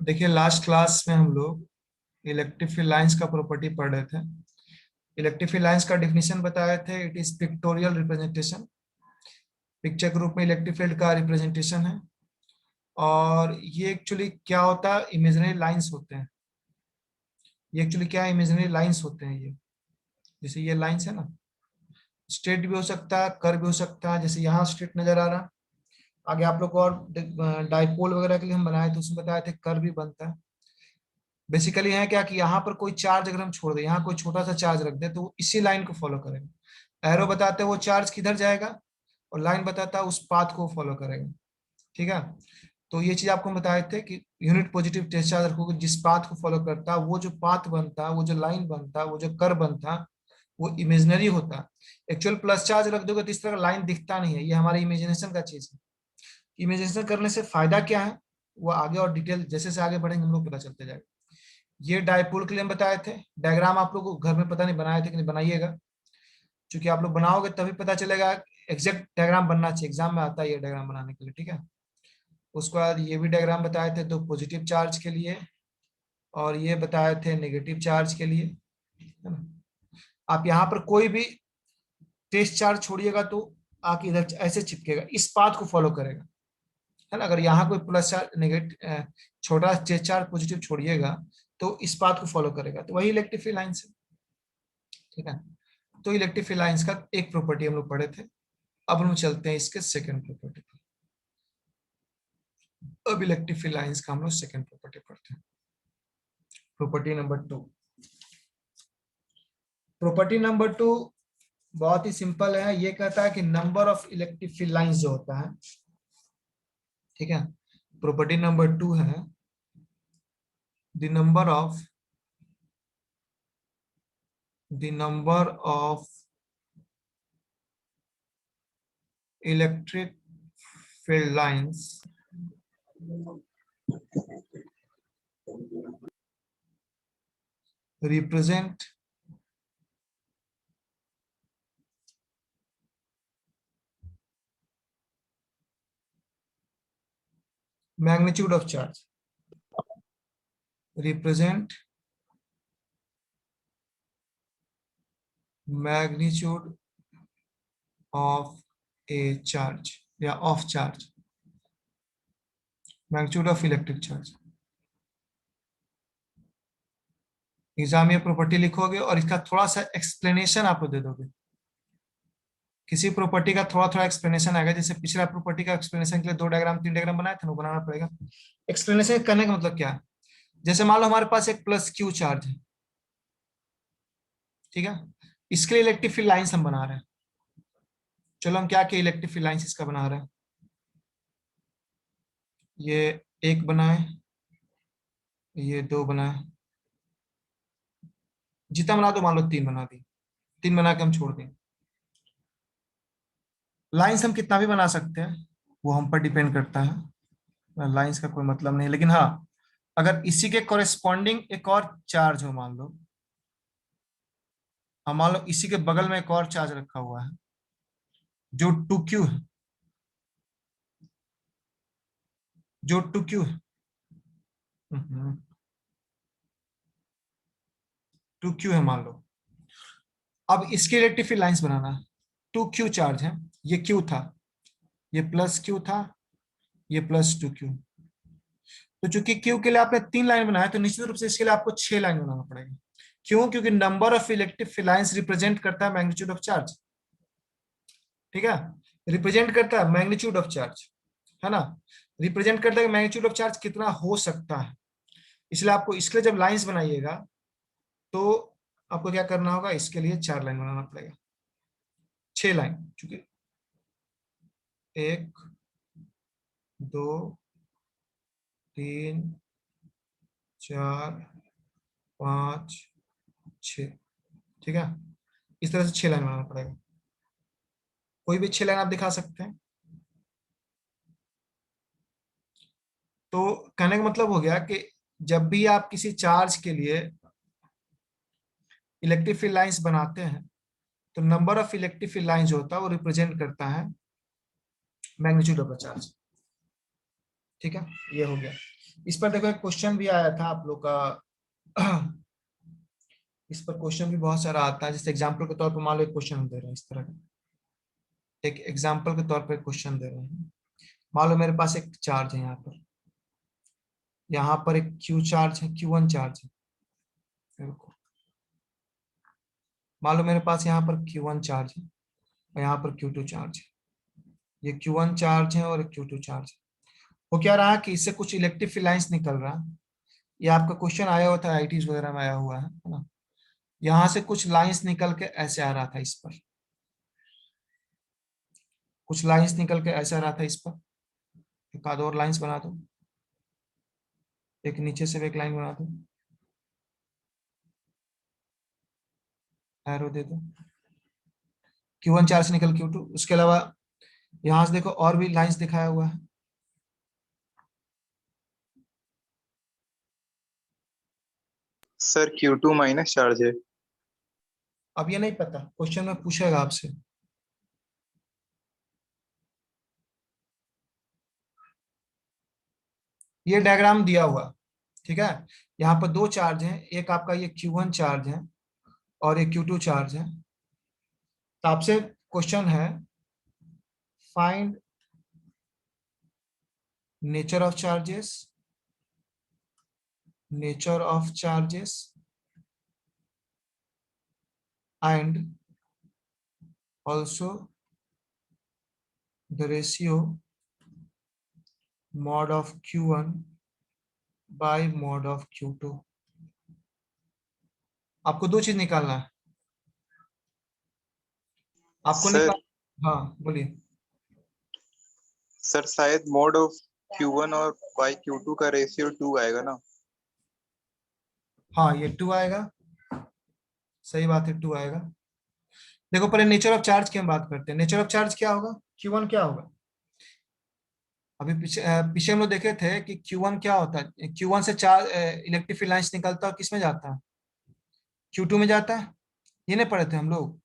देखिए last class में हम लोग इलेक्ट्रिक फील्ड लाइंस का प्रॉपर्टी पढ़ रहे थे। इलेक्ट्रिक फील्ड लाइंस का डिफिनेशन बताए थे, it is pictorial representation. Picture के रूप में इलेक्ट्रिक फील्ड का रिप्रेजेंटेशन है। और ये एक्चुअली क्या होता है, इमेजिनरी लाइंस होते हैं। ये एक्चुअली क्या है, इमेजिनरी लाइंस होते हैं ये। जैसे ये लाइंस है ना, स्ट्रेट भी हो सकता है, कर्व भी हो सकता है। जैसे यहाँ स्ट्रेट नजर आ रहा है। आगे आप लोग को और डाइपोल वगैरह के लिए हम बनाए थे, उसमें बताए थे कर्व भी बनता है। बेसिकली है क्या कि यहाँ पर कोई चार्ज अगर हम छोड़ दें, यहाँ कोई छोटा सा चार्ज रख दे, तो वो इसी लाइन को फॉलो करेगा। एरो बताते हैं वो चार्ज किधर जाएगा, और लाइन बताता है उस पाथ को फॉलो करेगा। ठीक है। तो ये चीज आपको बताए थे कि यूनिट पॉजिटिव टेस्ट चार्ज रखोगे, जिस पाथ को फॉलो करता है, वो जो पाथ बनता है, वो जो लाइन बनता है, वो जो कर्व बनता है, वो इमेजिनरी होता है। एक्चुअल प्लस चार्ज रख दोगे तो इस तरह लाइन दिखता नहीं है। ये हमारी इमेजिनेशन का चीज है। इमेजिनेशन करने से फायदा क्या है, वो आगे और डिटेल जैसे से आगे बढ़ेंगे हम लोग पता चलते जाएगा। ये डायपोल के लिए हम बताए थे। डायग्राम आप लोग को घर में पता नहीं बनाए थे कि नहीं, बनाइएगा। क्योंकि आप लोग बनाओगे तभी पता चलेगा। एग्जैक्ट डायग्राम बनना चाहिए, एग्जाम में आता है ये डायग्राम बनाने के लिए। ठीक है। उसके बाद ये भी डायग्राम बताए थे, दो पॉजिटिव चार्ज के लिए और ये बताए थे नेगेटिव चार्ज के लिए, है ना। आप यहाँ पर कोई भी टेस्ट चार्ज छोड़िएगा तो आके इधर ऐसे चिपकेगा, इस पाथ को फॉलो करेगा, है ना। अगर यहाँ कोई प्लस चार्ज नेगेटिव छोटा टेस्ट चार्ज पॉजिटिव छोड़िएगा तो इस पाथ को फॉलो करेगा। तो वही इलेक्ट्रिक फील्ड लाइंस है। ठीक है। तो इलेक्ट्रिक फील्ड लाइंस का एक प्रॉपर्टी हम लोग पढ़े थे। अब हम चलते हैं इसके सेकंड प्रॉपर्टी पर। अब इलेक्ट्रिक फील्ड लाइंस का हम लोग सेकंड प्रॉपर्टी पढ़ते हैं। Property number 2। प्रॉपर्टी नंबर 2 बहुत ही सिंपल है। ये कहता है कि number of electric field lines जो होता है, ठीक है, प्रॉपर्टी नंबर 2 है the number of electric field lines represent magnitude of charge, represent magnitude of a charge या of charge, magnitude of electric charge। Exam ये प्रॉपर्टी लिखोगे और इसका थोड़ा सा एक्सप्लेनेशन आप दे दोगे। किसी प्रॉपर्टी का थोड़ा थोड़ा एक्सप्लेनेशन आएगा। जैसे पिछला प्रॉपर्टी का एक्सप्लेनेशन के लिए 2 डायग्राम 3 डायग्राम बनाए थे, वो बनाना पड़ेगा। एक्सप्लेनेशन करने का मतलब क्या है, जैसे मान लो हमारे पास एक प्लस क्यू चार्ज है, ठीक है। इसके लिए इलेक्ट्रिक फील्ड लाइंस हम बना रहे हैं। चलो हम क्या क्या इलेक्ट्रिक फील्ड लाइंस इसका बना रहे हैं। ये एक बनाए, ये 2 बनाए, जितना बना दो, मान लो 3 बना दी। 3 बना के हम छोड़ दें। लाइंस हम कितना भी बना सकते हैं, वो हम पर डिपेंड करता है। लाइंस का कोई मतलब नहीं, लेकिन हाँ, अगर इसी के कॉरेस्पॉन्डिंग एक और चार्ज हो, मान लो, हाँ मान लो इसी के बगल में एक और चार्ज रखा हुआ है जो 2Q है, जो 2Q है। 2Q है मान लो। अब इसके इलेक्ट्रिक फील्ड लाइंस बनाना है। 2Q चार्ज है, ये Q था, ये प्लस Q था, ये +2Q। तो चूंकि Q के लिए आपने 3 लाइन बनाया, तो निश्चित रूप से इसके लिए आपको 6 लाइन बनाना पड़ेगा। क्यों? क्योंकि number of electric field lines represent करता है मैग्नीट्यूड ऑफ चार्ज। ठीक है। रिप्रेजेंट करता है मैग्नीट्यूड ऑफ चार्ज, है ना। रिप्रेजेंट करता है मैग्नीट्यूड ऑफ चार्ज कितना हो सकता है। इसलिए आपको इसके लिए जब लाइंस बनाइएगा तो आपको क्या करना होगा, इसके लिए 4 लाइन बनाना पड़ेगा। 6 लाइन, चूंकि 1 2 3 4 5 6, ठीक है। इस तरह से 6 लाइन बनाना पड़ेगा। कोई भी 6 लाइन आप दिखा सकते हैं। तो कहने का मतलब हो गया कि जब भी आप किसी चार्ज के लिए इलेक्ट्रिक फील्ड लाइंस बनाते हैं, तो number of electric field lines जो होता है वो रिप्रेजेंट करता है मैग्नीट्यूड ऑफ द चार्ज। ठीक है, ये हो गया। इस पर देखो एक क्वेश्चन भी आया था आप लोग का। इस पर क्वेश्चन भी बहुत सारा आता है, जैसे एग्जाम्पल के तौर पर मान लो एक क्वेश्चन दे रहे हैं इस तरह का, एक एग्जाम्पल के तौर पर क्वेश्चन दे रहे हैं। मान लो मेरे पास एक चार्ज है यहाँ पर एक क्यू चार्ज है, Q1 चार्ज है। रुको, मान लो मेरे पास यहाँ पर Q1 चार्ज है और यहाँ पर Q2 चार्ज है। ये Q1 चार्ज है और Q2 चार्ज है। वो क्या रहा कि इससे कुछ इलेक्ट्रिक फील्ड लाइंस निकल रहा है। ये आपका क्वेश्चन आया हुआ था, आईटीज वगैरह में आया हुआ है ना। यहाँ से कुछ लाइंस निकल के ऐसे आ रहा था इस पर, कुछ लाइंस निकल के ऐसे आ रहा था इस पर। एक आध और लाइंस बना दो, एक नीचे से भी एक लाइन बना दो, एरो दे दो। Q1 चार्ज से निकल Q2, उसके अलावा यहाँ से देखो और भी लाइंस दिखाया हुआ है। सर Q2 माइनस चार्ज है। अब ये नहीं पता, क्वेश्चन में पूछेगा आपसे। ये डायग्राम दिया हुआ, ठीक है। यहाँ पर दो चार्ज हैं, एक आपका ये Q1 चार्ज है और एक Q2 चार्ज है। तो आपसे क्वेश्चन है, find nature of charges, nature of charges and also the ratio mod of Q1 by mod of Q2। आपको दो चीज निकालना है, आपको सर निकाल। हाँ बोलिए। सर शायद मोड ऑफ Q1 और बाई Q2 का रेशियो 2 आएगा ना। हाँ ये 2 आएगा, सही बात है, 2 आएगा। देखो पहले नेचर ऑफ चार्ज की हम बात करते हैं। नेचर ऑफ चार्ज क्या होगा, Q1 क्या होगा। अभी पीछे हम लोग देखे थे कि Q1 क्या होता है। Q1 से चार्ज इलेक्ट्रिक फील्ड लाइंस निकलता है और किसमें जाता है, Q2 में जाता है। ये नहीं पढ़े थे हम लोग।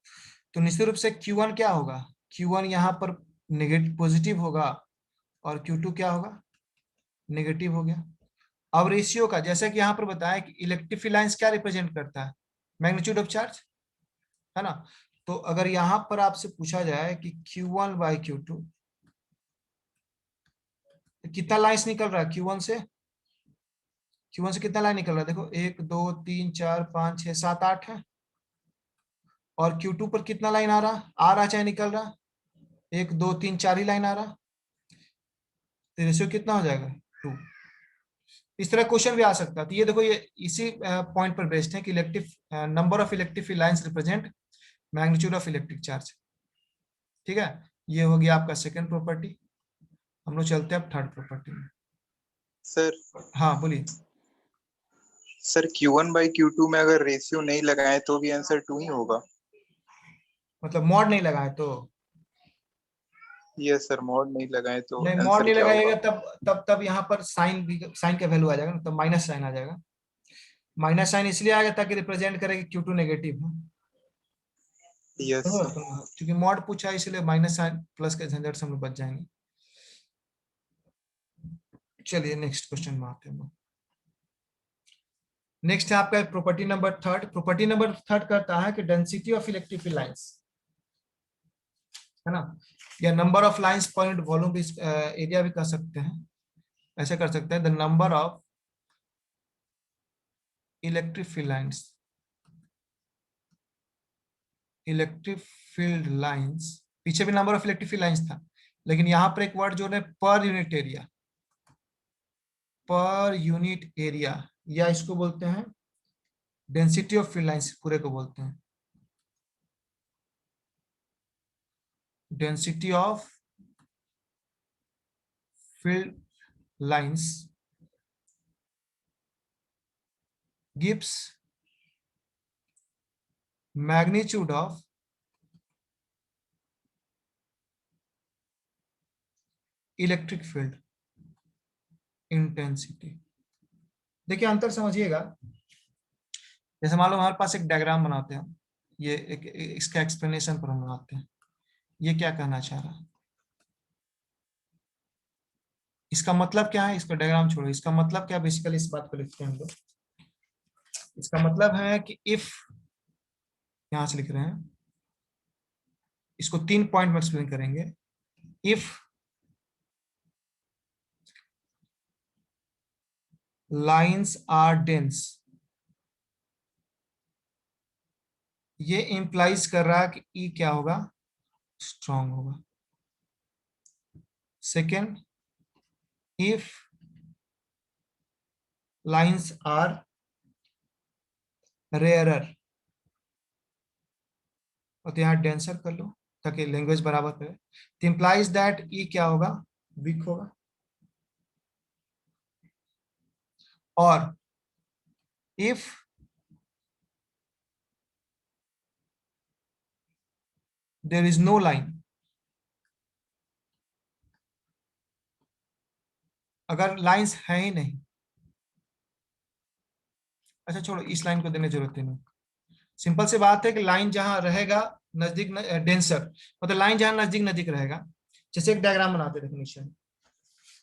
तो निश्चित रूप से Q1 क्या होगा, Q1 यहाँ पर नेगेटिव पॉजिटिव होगा और Q2 क्या होगा, नेगेटिव हो गया। अब रेशियो का, जैसा कि यहाँ पर बताया कि इलेक्ट्रिक फील्ड लाइंस क्या रिप्रेजेंट करता है, मैग्नीट्यूड ऑफ चार्ज, है ना। तो अगर यहाँ पर आपसे पूछा जाए कि Q1 बाई Q2, कितना लाइंस निकल रहा है Q1 से कितना लाइन निकल रहा है, देखो 1 2 3 4 5 6 7 8 है। और Q2 पर कितना लाइन आ रहा चाहे निकल रहा, 1 2 3 4 ही लाइन आ रहा। तो रेशियो कितना हो जाएगा, 2। इस तरह क्वेश्चन भी आ सकता है। तो ये देखो, ये इसी पॉइंट पर बेस्ड है कि electric number of electric field lines represent magnitude of electric charge. ठीक है, ये हो गया आपका सेकंड प्रॉपर्टी। हम लोग चलते हैं अब थर्ड प्रॉपर्टी में। सर हाँ बोलिए। सर Q1 बाई Q2 में अगर रेशियो नहीं लगाए तो भी आंसर 2 ही होगा। मतलब मॉड नहीं लगाए तो, यस सर, मोड नहीं लगाए तो नहीं मॉड आंसर नहीं क्या लगाइएगा होगा। तब यहाँ पर साइन भी, साइन का वैल्यू आ जाएगा ना, तब माइनस साइन आ जाएगा। माइनस साइन इसलिए आएगा ताकि रिप्रेजेंट करे कि Q2 नेगेटिव है। यस तो सर। क्योंकि मॉड पूछा है इसलिए माइनस साइन प्लस के झंझट से हम लोग बच जाएंगे। चलिए नेक्स्ट क्वेश्चन में आते हैं। नेक्स्ट है आपका property number third. Property number third कहता है कि density of electric field lines, है ना, या number of lines per unit volume भी, एरिया भी कह सकते हैं। ऐसे कर सकते हैं, the number of electric field lines, electric field lines, पीछे भी number of electric field lines था, लेकिन यहाँ पर एक वर्ड जोड़े, per unit area, per unit area, या इसको बोलते हैं डेंसिटी ऑफ फील्ड लाइंस, पूरे को बोलते हैं density of field lines gives magnitude of electric field intensity. देखिए अंतर समझिएगा। जैसे मान लो हमारे पास एक डायग्राम बनाते हैं, ये इसका एक्सप्लेनेशन पर हम बनाते हैं। ये क्या कहना चाह रहा है, इसका मतलब क्या है, इसका डायग्राम छोड़ो, इसका मतलब क्या, बेसिकली इस बात को लिखते हैं हम लोग। इसका मतलब है कि इफ, यहां से लिख रहे हैं, इसको 3 पॉइंट में एक्सप्लेन करेंगे। इफ लाइंस आर डेंस, ये इंप्लाइज कर रहा है कि ई क्या होगा, स्ट्रॉन्ग होगा। Second, if lines are rarer, और तो यहाँ डेंसर कर लो ताकि लैंग्वेज बराबर करे, तो इंप्लाइज दैट ई क्या होगा, वीक होगा। और if there is no line, अगर लाइंस है ही नहीं, अच्छा छोड़ो, इस लाइन को देने की जरूरत ही नहीं। सिंपल सी बात है कि लाइन जहां रहेगा नजदीक, डेंसर मतलब लाइन जहां नजदीक नजदीक रहेगा। जैसे एक डायग्राम बनाते हैं, डेफिनेशन,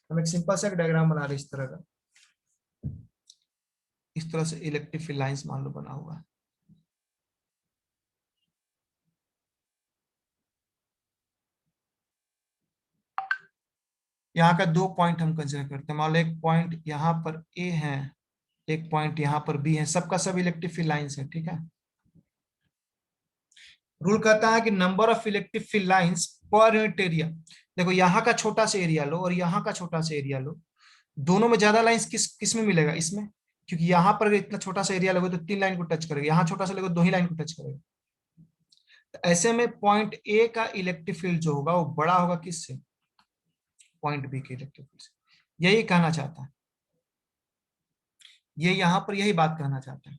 हम एक सिंपल सा एक डायग्राम बना रहे हैं इस तरह का, इस तरह से इलेक्ट्रिक फील्ड लाइंस मान लो बना हुआ है। यहाँ का 2 पॉइंट हम कंसिडर करते हैं, मान लो एक पॉइंट यहाँ पर ए है, एक पॉइंट यहाँ पर बी है, सबका सब इलेक्ट्रिक फील्ड लाइंस है, ठीक है। रूल कहता है कि number of electric field lines per unit area, देखो यहाँ का छोटा सा एरिया लो और यहाँ का छोटा सा एरिया लो, दोनों में ज्यादा लाइंस किस में मिलेगा, इसमें, क्योंकि यहाँ पर इतना छोटा सा एरिया लगेगा तो 3 लाइन को टच करेगा, यहाँ छोटा सा लगेगा 2 ही लाइन को टच करेगा। तो ऐसे में पॉइंट ए का इलेक्ट्रिक फील्ड जो होगा वो बड़ा होगा किससे, पॉइंट बी के इलेक्ट्रिक फील्ड से। यही कहना चाहता है, ये यहाँ पर यही बात कहना चाहता है,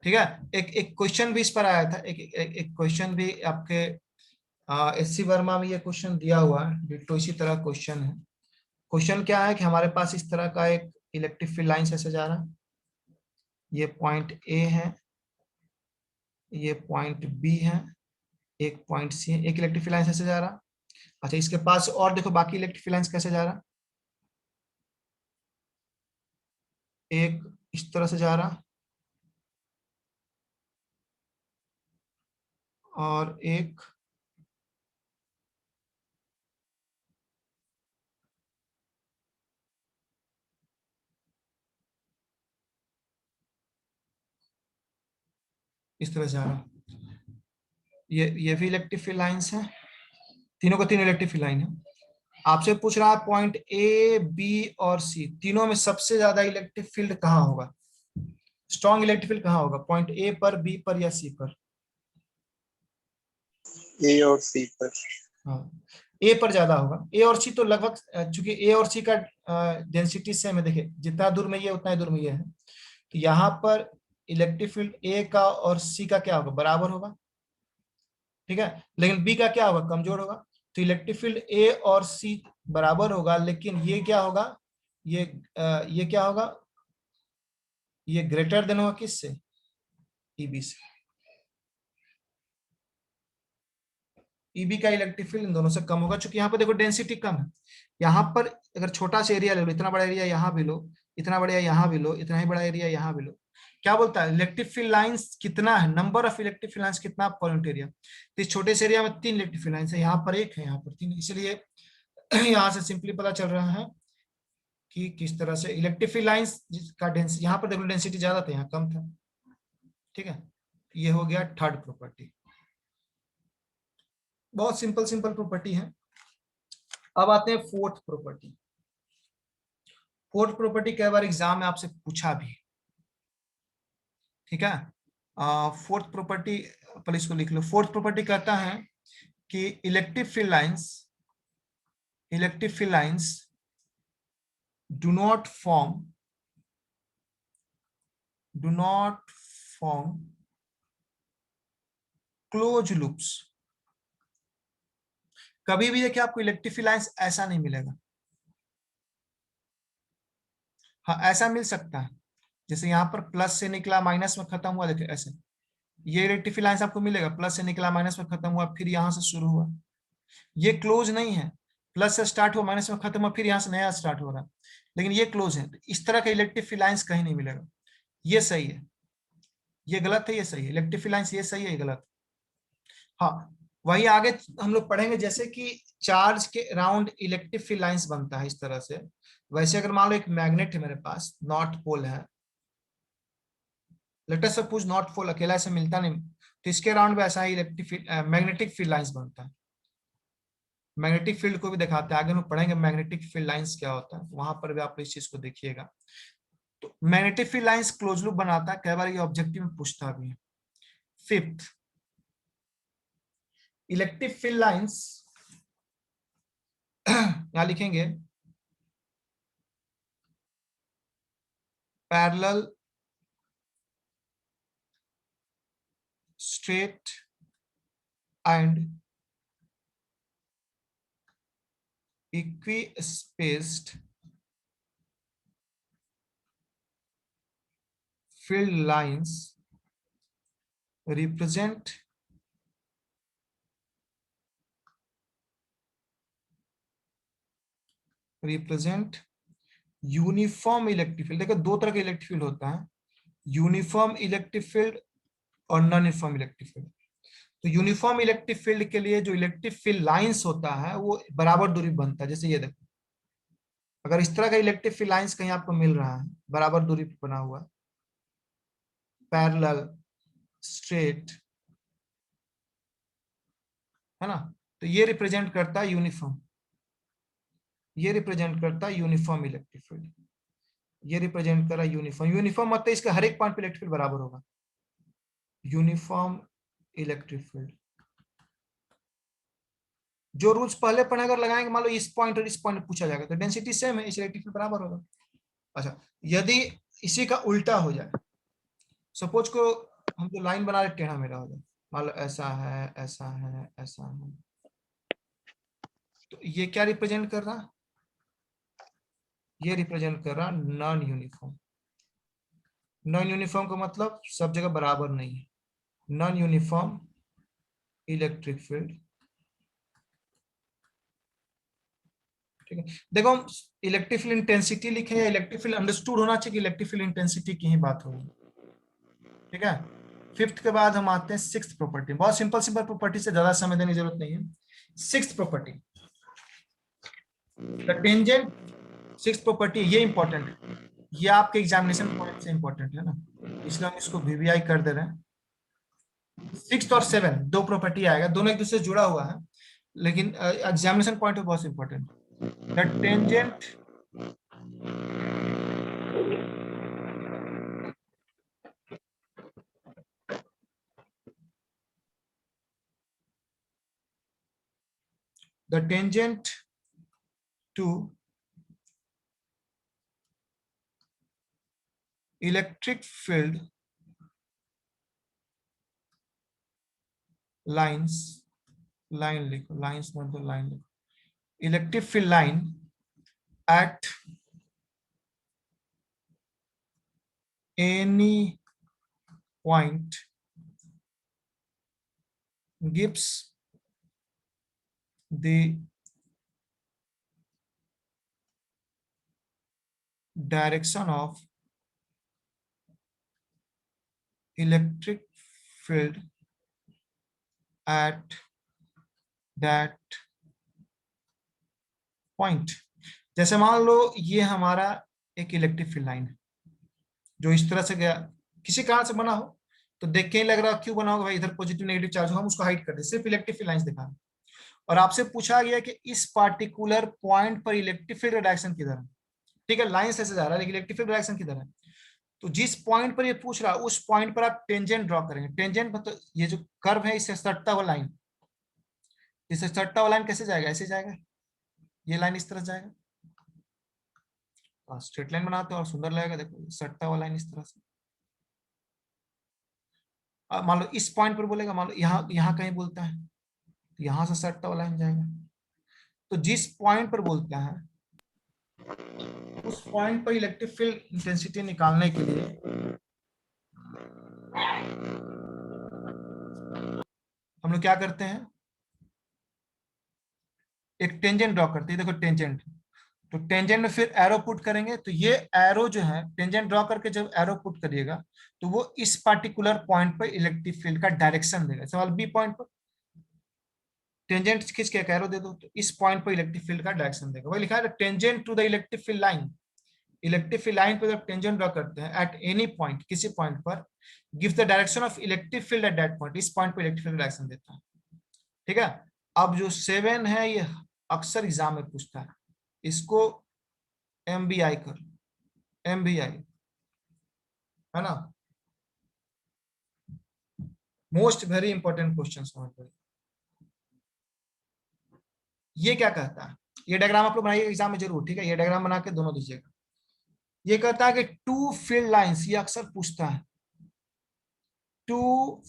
ठीक है। एक क्वेश्चन भी इस पर आया था, एक क्वेश्चन भी आपके एससी वर्मा में ये क्वेश्चन दिया हुआ है, तो इसी तरह क्वेश्चन है। क्वेश्चन क्या है कि हमारे पास इस तरह का एक इलेक्ट्रिक फील्ड लाइन ऐसे जा रहा है, ये पॉइंट ए है, ये पॉइंट बी है, एक पॉइंट सी है, एक इलेक्ट्रिक फील्ड लाइन ऐसे जा रहा। अच्छा इसके पास और देखो बाकी इलेक्ट्रिक फील्ड लाइंस कैसे जा रहा, एक इस तरह से जा रहा और एक इस तरह से जा रहा। ये भी इलेक्ट्रिक फील्ड लाइंस है, तीनों का तीनों इलेक्ट्रिक फील्ड लाइन है। आपसे पूछ रहा है पॉइंट ए बी और सी तीनों में सबसे ज्यादा इलेक्ट्रिक फील्ड कहाँ होगा, स्ट्रॉन्ग इलेक्ट्रिक फील्ड कहाँ होगा, पॉइंट ए पर, बी पर या सी पर। ए और सी पर। हाँ, ए पर ज्यादा होगा, ए और सी तो लगभग, चूंकि ए और सी का डेंसिटी सेम है, देखिए जितना दूर में ये उतना ही दूर में ये है, तो यहाँ पर इलेक्ट्रिक फील्ड ए का और सी का क्या होगा, बराबर होगा, ठीक है। लेकिन बी का क्या होगा, कमजोर होगा। तो इलेक्ट्रिक फील्ड ए और सी बराबर होगा, लेकिन ये क्या होगा, ये क्या होगा, ये ग्रेटर देन होगा किससे, ईबी से। ईबी का इलेक्ट्रिक फील्ड इन दोनों से कम होगा, क्योंकि यहाँ पर देखो डेंसिटी कम है। यहाँ पर अगर छोटा सा एरिया ले लो, इतना बड़ा एरिया यहाँ भी लो, इतना बड़ा यहाँ भी लो, इतना ही बड़ा एरिया यहाँ भी लो, क्या बोलता है इलेक्ट्रिक फील्ड लाइंस कितना है, number of electric field lines कितना पर यूनिट एरिया। तो इस छोटे से एरिया में 3 इलेक्ट्रिक फील्ड लाइंस है, यहाँ पर एक है, यहाँ पर 3, इसलिए यहाँ से सिंपली पता चल रहा है कि किस तरह से इलेक्ट्रिक फील्ड लाइंस का डेंसिटी, यहाँ पर देखो डेंसिटी ज्यादा था, यहाँ कम था, ठीक है। ये हो गया थर्ड प्रॉपर्टी, बहुत सिंपल सिंपल प्रॉपर्टी है। अब आते हैं फोर्थ प्रॉपर्टी। फोर्थ प्रॉपर्टी कई बार एग्जाम में आपसे पूछा भी, ठीक है। फोर्थ प्रॉपर्टी, पहले इसको लिख लो। फोर्थ प्रॉपर्टी कहता है कि electric field lines do not form close loops. कभी भी देखिए आपको इलेक्ट्रिक फील्ड लाइंस ऐसा नहीं मिलेगा, हाँ ऐसा मिल सकता है, जैसे यहाँ पर प्लस से निकला माइनस में खत्म हुआ, देखिए ऐसे ये इलेक्ट्रिक लाइंस आपको मिलेगा, प्लस से निकला माइनस में खत्म हुआ फिर यहाँ से शुरू हुआ, ये क्लोज नहीं है। प्लस से स्टार्ट हुआ, माइनस में खत्म हुआ, फिर यहाँ से नया स्टार्ट हो रहा है, लेकिन ये क्लोज है। तो इस तरह का इलेक्ट्रिक फील्ड लाइंस कहीं नहीं मिलेगा। ये सही है, ये गलत है, ये सही है। इलेक्ट्रिक फील्ड लाइंस ये सही है, ये गलत। हाँ, वही आगे हम लोग पढ़ेंगे, जैसे कि चार्ज के अराउंड इलेक्ट्रिक फील्ड लाइंस बनता है इस तरह से। वैसे अगर मान लो एक मैग्नेट है मेरे पास, नॉर्थ पोल है, let us suppose north pole अकेला से मिलता नहीं, तो इसके अराउंड भी ऐसा ही इलेक्ट्रिक मैग्नेटिक फील्ड लाइंस बनता है। मैग्नेटिक फील्ड को भी दिखाते हैं, आगे हम पढ़ेंगे मैग्नेटिक फील्ड लाइंस क्या होता है, वहां पर भी आप इस चीज को देखिएगा। तो magnetic field lines close loop बनाता है, कई बार ये ऑब्जेक्टिव में पूछता भी है। फिफ्थ, इलेक्ट्रिक फील्ड लाइंस यहां लिखेंगे parallel, straight and equispaced field lines represent uniform electric field. देखो दो तरह का इलेक्ट्रिक फील्ड होता है, यूनिफॉर्म इलेक्ट्रिक फील्ड और नॉन यूनिफॉर्म इलेक्ट्रिक फील्ड। तो यूनिफॉर्म इलेक्ट्रिक फील्ड के लिए जो इलेक्ट्रिक फील्ड लाइंस होता है वो बराबर दूरी बनता है। जैसे ये देखो, अगर इस तरह का इलेक्ट्रिक फील्ड लाइंस कहीं आपको मिल रहा है बराबर दूरी पर बना हुआ, पैरेलल, स्ट्रेट, है ना, तो ये रिप्रेजेंट करता है यूनिफॉर्म, ये रिप्रेजेंट करता है यूनिफॉर्म इलेक्ट्रिक फील्ड, ये रिप्रेजेंट कर रहा है यूनिफॉर्म। यूनिफॉर्म मतलब इसका हर एक पॉइंट पे इलेक्ट्रिक फील्ड बराबर होगा, यूनिफॉर्म इलेक्ट्रिक फील्ड। जो रूल्स पहले पढ़े अगर लगाएंगे, मान लो इस पॉइंट और इस पॉइंट पूछा जाएगा, तो डेंसिटी सेम है, इस इलेक्ट्रिक फील्ड बराबर होगा। अच्छा, यदि इसी का उल्टा हो जाए, सपोज को हम जो लाइन बना रहे टेढ़ा मेढ़ा हो जाए, मान लो ऐसा है, ऐसा है, ऐसा है, तो ये क्या रिप्रेजेंट कर रहा, ये रिप्रेजेंट कर रहा नॉन यूनिफॉर्म। नॉन यूनिफॉर्म का मतलब सब जगह बराबर नहीं है, नॉन यूनिफॉर्म इलेक्ट्रिक फील्ड। ठीक है, देखो हम इलेक्ट्रिक फील्ड इंटेंसिटी लिखे या इलेक्ट्रिक फील्ड अंडरस्टूड होना चाहिए कि इलेक्ट्रिक फील्ड इंटेंसिटी की ही बात होगी। ठीक है, फिफ्थ के बाद हम आते हैं सिक्स्थ प्रॉपर्टी। बहुत सिंपल सिंपल प्रॉपर्टी से ज्यादा समय देने की जरूरत नहीं है। Sixth property, the tangent, sixth property ये इंपॉर्टेंट है, ये आपके एग्जामिनेशन पॉइंट से इंपॉर्टेंट है ना, इसलिए हम इसको वीवीआई कर दे रहे हैं। सिक्स और सेवन दो प्रॉपर्टी आएगा, दोनों एक दूसरे से जुड़ा हुआ है, लेकिन एग्जामिनेशन पॉइंट पे बहुत important. The tangent the tangent to electric field lines, line लिखो, lines not the line लिखो, electric field line at any point gives the direction of electric field at that point। जैसे मान लो ये हमारा एक electric field line है जो इस तरह से गया, किसी कारण से बना हो, तो देख के ही लग रहा क्यों बना होगा भाई, इधर पॉजिटिव नेगेटिव चार्ज हो, हम उसको हाइड कर दे, सिर्फ इलेक्ट्रिक फील्ड लाइंस दिखा। और आपसे पूछा गया कि इस पार्टिकुलर पॉइंट पर इलेक्ट्रिक फील्ड डायरेक्शन किधर है। ठीक है, लाइन ऐसे जा रहा है लेकिन इलेक्ट्रिक फील्ड डायरेक्शन किधर है, तो जिस पॉइंट पर ये पूछ रहा है उस पॉइंट पर आप टेंजेंट ड्रॉ करेंगे। टेंजेंट मतलब ये जो कर्व है इससे सटता हुआ लाइन, इससे सटता हुआ लाइन कैसे जाएगा, ऐसे जाएगा, ये लाइन इस तरह जाएगा, स्ट्रेट लाइन बनाते हैं और सुंदर लगेगा। देखो सटता हुआ लाइन इस तरह से, मान लो इस पॉइंट पर बोलेगा, मान लो यहाँ यहाँ कहीं बोलता है, तो यहाँ से सटता हुआ लाइन जाएगा। तो जिस पॉइंट पर बोलता है उस पॉइंट पर इलेक्ट्रिक फील्ड इंटेंसिटी निकालने के लिए हम लोग क्या करते हैं, एक टेंजेंट ड्रॉ करते हैं, देखो टेंजेंट, तो टेंजेंट में फिर एरो पुट करेंगे, तो ये एरो जो है टेंजेंट ड्रॉ करके जब एरो पुट करिएगा तो वो इस पार्टिकुलर पॉइंट पर इलेक्ट्रिक फील्ड का डायरेक्शन देगा। सवाल बी पॉइंट पर टेंजेंट खींच के एक एरो दे दो, तो इस पॉइंट पर इलेक्ट्रिक फील्ड का डायरेक्शन देगा। वही लिखा है tangent to the electric field line, electric field line पर जब टेंजेंट ड्रॉ करते हैं एट एनी पॉइंट, किसी पॉइंट पर, give the direction of electric field at that point, इस पॉइंट पर इलेक्ट्रिक फील्ड डायरेक्शन देता है। ठीक है, अब जो 7 है ये अक्सर एग्जाम में पूछता है, इसको एमबीआई कर, एमबीआई है ना, मोस्ट वेरी इंपॉर्टेंट क्वेश्चन समझ लो। ये क्या कहता है, ये डायग्राम आप लोग बनाइए एग्जाम में जरूर, ठीक है, ये डायग्राम बना के दोनों दीजिएगा। ये कहता है कि टू फील्ड लाइंस, ये अक्सर पूछता है, two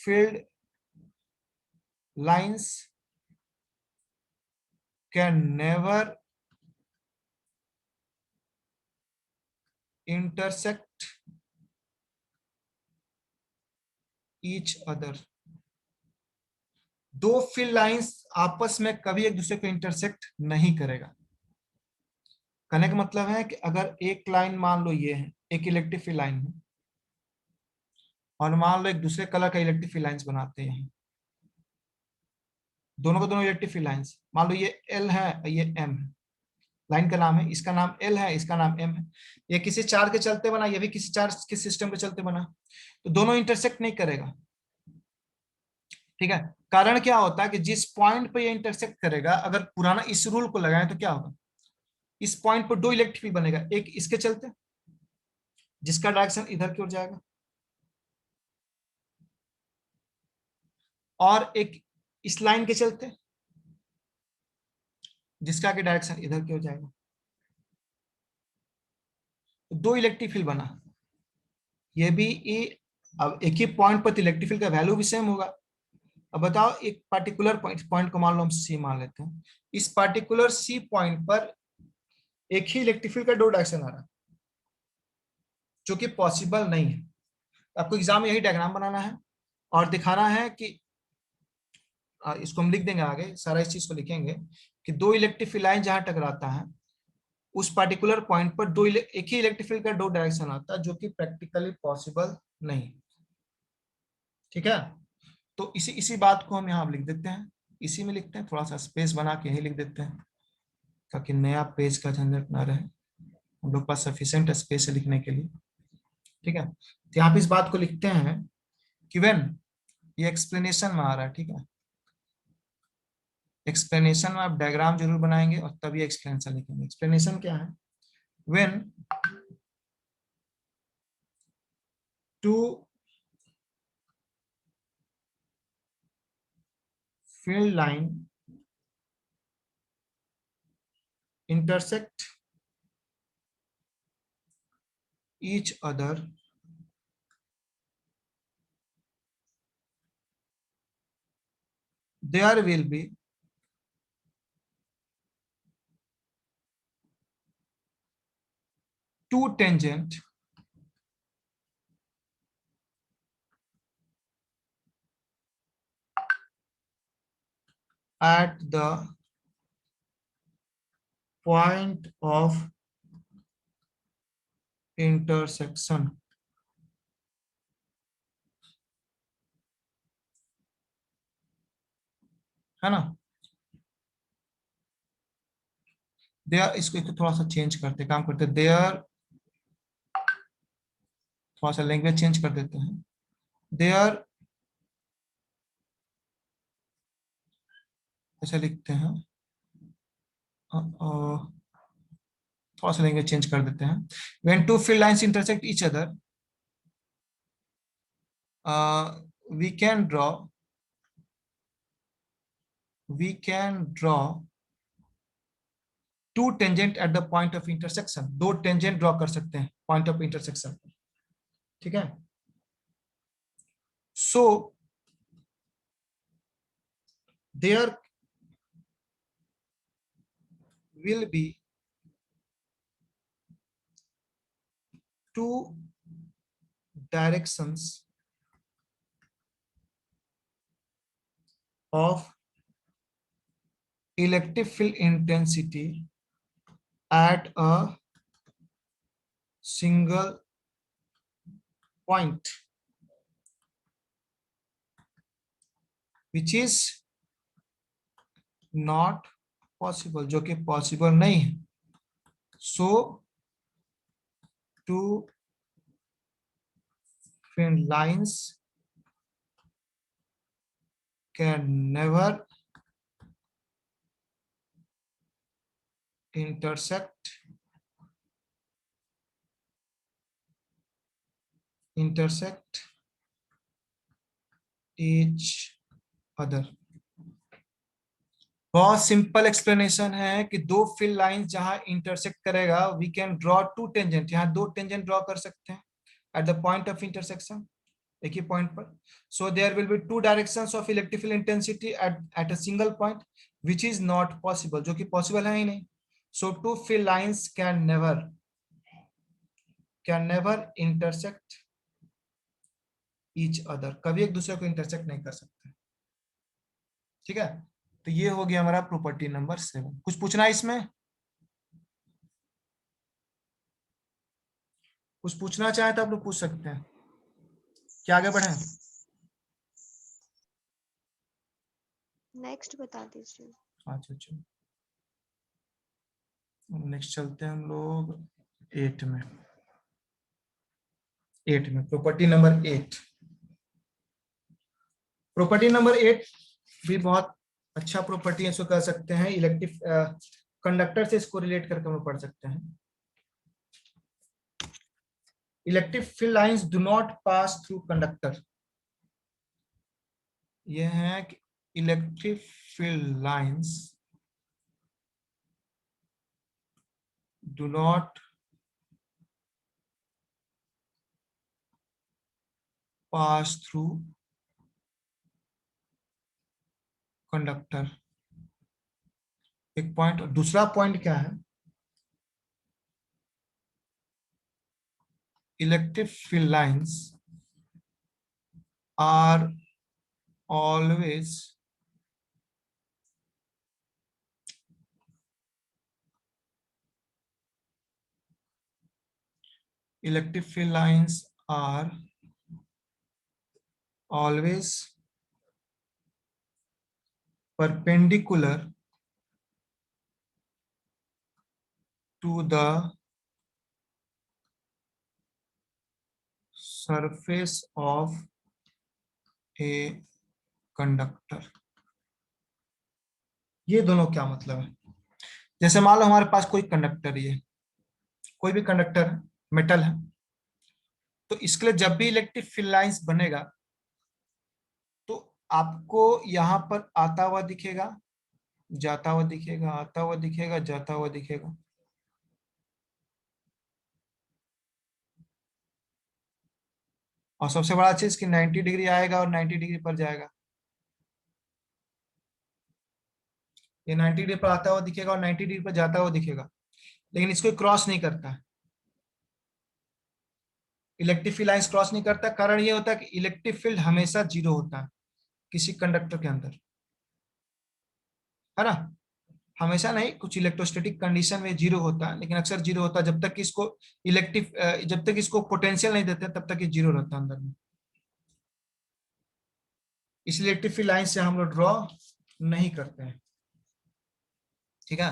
field lines can never intersect each other, दो फील्ड लाइंस आपस में कभी एक दूसरे को इंटरसेक्ट नहीं करेगा। कहने का मतलब है कि अगर एक लाइन मान लो ये है, एक इलेक्ट्रिक फील्ड लाइन है, और मान लो एक दूसरे कलर का इलेक्ट्रिक फील्ड लाइंस बनाते हैं, दोनों को दोनों इलेक्ट्रिक फील्ड लाइंस, मान लो ये एल है ये एम है, लाइन का नाम है, इसका नाम एल है इसका नाम एम है, ये किसी चार्ज के चलते बना, ये भी किसी चार्ज के सिस्टम के चलते बना, तो दोनों इंटरसेक्ट नहीं करेगा। ठीक है, कारण क्या होता है कि जिस पॉइंट पे ये इंटरसेक्ट करेगा, अगर पुराना इस रूल को लगाएं तो क्या होगा, इस पॉइंट पर दो इलेक्ट्रिक फील्ड बनेगा, एक इसके चलते जिसका डायरेक्शन इधर की ओर जाएगा, और एक इस लाइन के चलते जिसका के डायरेक्शन इधर की ओर जाएगा, तो दो इलेक्ट्रिक फील्ड बना। ये भी अब एक ही पॉइंट पर इलेक्ट्रिक फील्ड का वैल्यू भी सेम होगा। अब बताओ एक पार्टिकुलर पॉइंट को मान लो हम सी मान लेते हैं, इस पार्टिकुलर सी पॉइंट पर एक ही इलेक्ट्रिक फील्ड का दो डायरेक्शन आ रहा है, जो कि पॉसिबल नहीं है। आपको एग्जाम में यही डायग्राम बनाना है और दिखाना है कि इसको हम लिख देंगे आगे, सारा इस चीज को लिखेंगे कि दो इलेक्ट्रिक फील्ड लाइन जहां टकराता है उस पार्टिकुलर पॉइंट पर एक ही इलेक्ट्रिक फील्ड का दो डायरेक्शन आता है, जो कि प्रैक्टिकली पॉसिबल नहीं। ठीक है, तो इसी इसी बात को हम यहाँ लिख देते हैं, इसी में लिखते हैं, थोड़ा सा स्पेस बना के यही लिख देते हैं ताकि नया पेज का झंझट ना रहे, हम लोग पास सफिशिएंट स्पेस है लिखने के लिए। ठीक है, तो यहाँ पे इस बात को लिखते हैं कि व्हेन, ये एक्सप्लेनेशन में आ रहा है, ठीक है, एक्सप्लेनेशन में आप डायग्राम जरूर बनाएंगे और तभी एक्सप्लेनेशन लिखेंगे। एक्सप्लेनेशन क्या है, when two field line intersect each other, there will be two tangent at the point of intersection, है ना। देयर, इसको थोड़ा सा चेंज करते, काम करते, देयर, थोड़ा सा लैंग्वेज चेंज कर देते हैं, देयर, ऐसा लिखते हैं, थोड़ा सा लैंग्वेज चेंज कर देते हैं। When two field lines intersect each other, we can draw, we can draw two tangent at the point of intersection, दो टेंजेंट ड्रॉ कर सकते हैं पॉइंट ऑफ इंटरसेक्शन। ठीक है, so there will be two directions of electric field intensity at a single point which is not possible, जो कि possible नहीं है. So two field lines can never intersect each other. बहुत simple explanation है कि दो फील्ड लाइंस जहां intersect करेगा, we can draw two tangent. यहाँ दो टेंजेंट ड्रॉ कर सकते हैं at the point of intersection, एक ही पॉइंट पर. So there will be two directions of electric field intensity at a single point which is not possible, जो कि पॉसिबल है ही नहीं. So two field lines can never intersect each other, कभी एक दूसरे को इंटरसेक्ट नहीं कर सकते. ठीक है, तो ये हो गया हमारा प्रॉपर्टी नंबर 7. कुछ पूछना है इसमें? कुछ पूछना चाहे तो आप लोग पूछ सकते हैं. क्या आगे बढ़े? नेक्स्ट बता दीजिए. अच्छा अच्छा, नेक्स्ट चलते हैं हम लोग 8 में. 8 में प्रॉपर्टी नंबर 8. प्रॉपर्टी नंबर 8 भी बहुत अच्छा प्रॉपर्टी है, इसको कह सकते हैं इलेक्ट्रिक कंडक्टर से इसको रिलेट करके हम पढ़ सकते हैं. Electric field lines do not pass through conductor. ये है कि electric field lines do not pass through conductor. एक पॉइंट. और दूसरा पॉइंट क्या है? Electric field lines are always electric field lines are always perpendicular to the surface of a conductor. ये दोनों क्या मतलब है? जैसे मान लो हमारे पास कोई कंडक्टर, ये कोई भी कंडक्टर मेटल है, तो इसके लिए जब भी इलेक्ट्रिक फील्ड लाइंस बनेगा तो आपको यहाँ पर आता हुआ दिखेगा, जाता हुआ दिखेगा, आता हुआ दिखेगा, जाता हुआ दिखेगा. और सबसे बड़ा चीज कि 90 डिग्री आएगा और 90 डिग्री पर जाएगा. ये 90 डिग्री पर आता हुआ दिखेगा और 90 डिग्री पर जाता हुआ दिखेगा, लेकिन इसको क्रॉस नहीं करता है. इलेक्ट्रिक फील्ड लाइंस क्रॉस नहीं करता. कारण ये होता है कि इलेक्ट्रिक फील्ड हमेशा जीरो होता है किसी कंडक्टर के अंदर, है ना. हमेशा नहीं, कुछ इलेक्ट्रोस्टैटिक कंडीशन में जीरो होता है, लेकिन अक्सर जीरो होता है जब तक कि इसको इलेक्ट्रिक जब तक इसको पोटेंशियल नहीं देते तब तक ये जीरो रहता है अंदर में. इसलिए इलेक्ट्रिक फील्ड लाइन से हम लोग ड्रॉ नहीं करते हैं. ठीक है.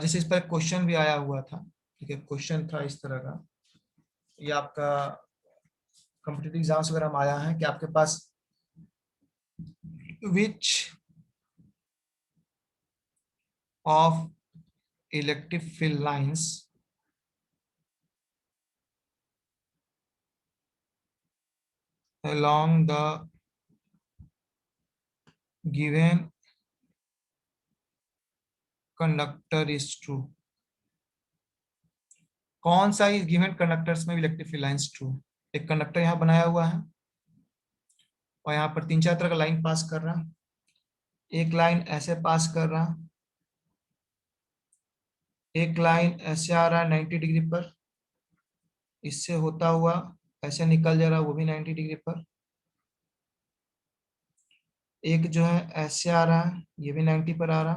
जैसे इस पर क्वेश्चन भी आया हुआ था. ठीक है, क्वेश्चन था इस तरह का, ये आपका कॉम्पिटिटिव एग्जाम्स वगैरह में आया है कि आपके पास which of electric field lines along the given conductor is true. कौन सा इस गिवन कंडक्टर्स में इलेक्ट्रिक फील्ड लाइंस ट्रू? एक कंडक्टर यहाँ बनाया हुआ है और यहाँ पर 3-4 तरह का लाइन पास कर रहा. एक लाइन ऐसे पास कर रहा, एक लाइन ऐसे आ रहा है 90 डिग्री पर, इससे होता हुआ ऐसे निकल जा रहा, वो भी 90 डिग्री पर. एक जो है ऐसे आ रहा है, ये भी 90 पर आ रहा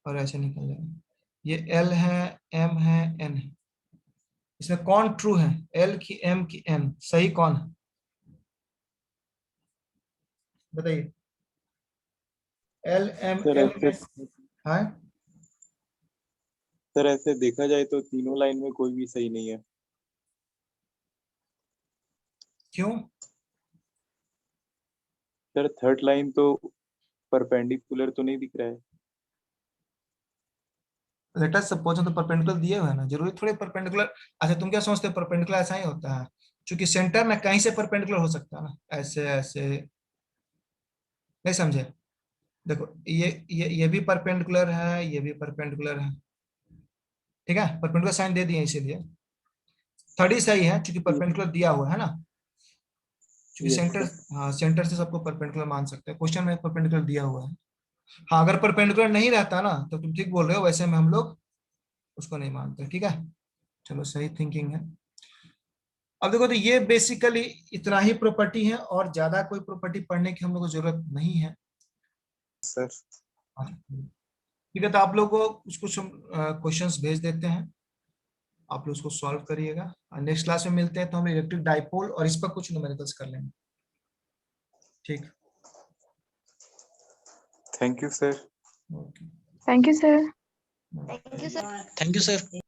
और ऐसे निकल जाएगा। ये L है, M है, N है। इसमें कौन ट्रू है, L की M की N, सही कौन है बताइए। L M सर N ऐसे में है, सर ऐसे देखा जाए तो तीनों लाइन में कोई भी सही नहीं है। क्यों? सर थर्ड लाइन तो परपेंडिकुलर तो नहीं दिख रहा है। लेट अस सपोज तो परपेंडिकुलर दिए हुए हैं ना, जरूरी थोड़ी परपेंडिकुलर। अच्छा तुम क्या सोचते हो, परपेंडिकुलर ऐसा ही होता है? क्योंकि सेंटर में कहीं से परपेंडिकुलर हो सकता है ना, ऐसे ऐसे, नहीं समझे? देखो ये भी परपेंडिकुलर है, ये भी परपेंडिकुलर है, ठीक है, परपेंडिकुलर साइन दे दिए इसीलिए। थर्ड ही सही है क्योंकि परपेंडिकुलर दिया हुआ है ना, क्योंकि यस सेंटर, सर। हाँ सेंटर से सबको परपेंडिकुलर मान सकते हैं, क्वेश्चन में परपेंडिकुलर दिया हुआ है। हाँ अगर परपेंडिकुलर नहीं रहता ना तो तुम ठीक बोल रहे हो, वैसे में हम लोग उसको नहीं मानते, ठीक है। चलो सही थिंकिंग है। अब देखो तो ये बेसिकली इतना ही प्रॉपर्टी है, और ज्यादा कोई प्रॉपर्टी पढ़ने की हम लोग को जरूरत नहीं है। सर हाँ, ठीक है, तो आप लोग को कुछ कुछ क्वेश्चंस भेज देते हैं, आप लोग उसको सॉल्व करिएगा। नेक्स्ट क्लास में मिलते हैं तो हम इलेक्ट्रिक डाइपोल और इस पर कुछ न्यूमेरिकल्स कर लेंगे, ठीक। Thank you sir. Okay. Thank you sir. Okay. Thank you sir.